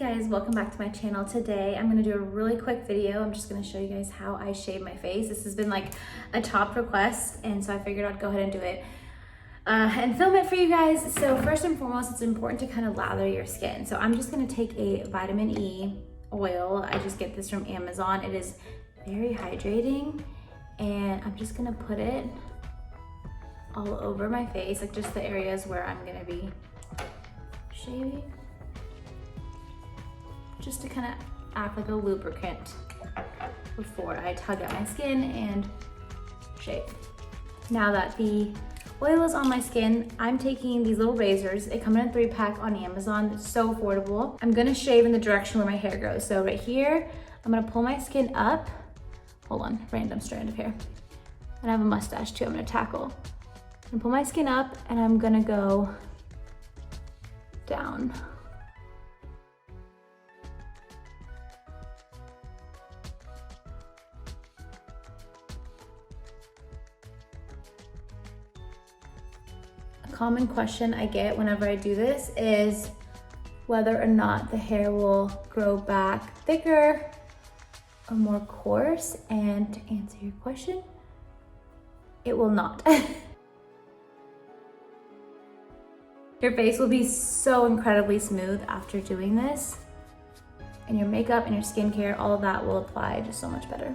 guys, welcome back to my channel. Today I'm gonna do a really quick video. I'm just gonna show you guys how I shave my face. This has been like a top request, and so I figured I'd go ahead and do it and film it for you guys. So first and foremost, it's important to kind of lather your skin. So I'm just gonna take a vitamin E oil. I just get this from Amazon. It is very hydrating, and I'm just gonna put it all over my face, like just the areas where I'm gonna be shaving, just to kind of act like a lubricant before I tug at my skin and shave. Now that the oil is on my skin, I'm taking these little razors. They come in a 3-pack on Amazon. It's so affordable. I'm gonna shave in the direction where my hair grows. So right here, I'm gonna pull my skin up. Hold on, random strand of hair. And I have a mustache too, I'm gonna tackle. I'm gonna pull my skin up and I'm gonna go down. A common question I get whenever I do this is whether or not the hair will grow back thicker or more coarse, and to answer your question, it will not. Your face will be so incredibly smooth after doing this, and your makeup and your skincare, all of that will apply just so much better.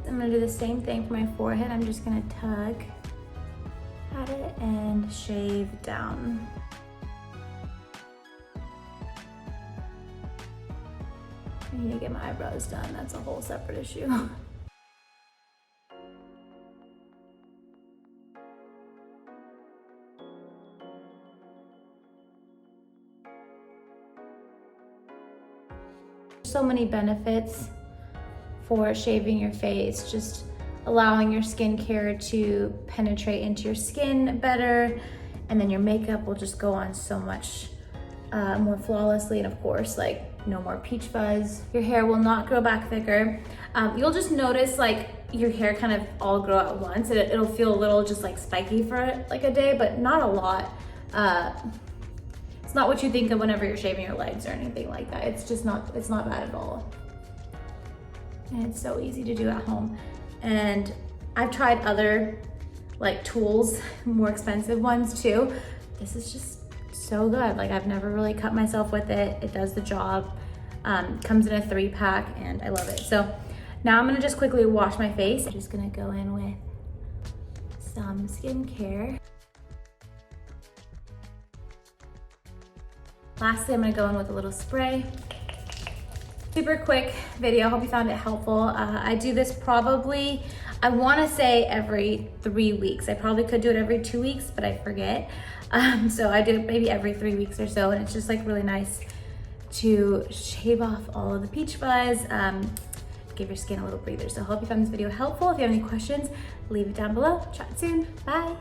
I'm gonna do the same thing for my forehead. I'm just gonna tug at it and shave down. I need to get my eyebrows done. That's a whole separate issue. So many benefits for shaving your face, just allowing your skincare to penetrate into your skin better, and then your makeup will just go on so much more flawlessly, and of course, like, no more peach fuzz. Your hair will not grow back thicker. You'll just notice like your hair kind of all grow at once. It'll feel a little just like spiky for like a day, but not a lot. It's not what you think of whenever you're shaving your legs or anything like that. It's not bad at all. And it's so easy to do at home. And I've tried other like tools, more expensive ones too. This is just so good. Like, I've never really cut myself with it. It does the job. Comes in a 3-pack and I love it. So now I'm gonna just quickly wash my face. I'm just gonna go in with some skincare. Lastly, I'm gonna go in with a little spray. Super quick video, hope you found it helpful. I do this probably, I wanna say every 3 weeks. I probably could do it every 2 weeks, but I forget. So I do it maybe every 3 weeks or so, and it's just like really nice to shave off all of the peach fuzz, give your skin a little breather. So I hope you found this video helpful. If you have any questions, leave it down below. Chat soon, bye.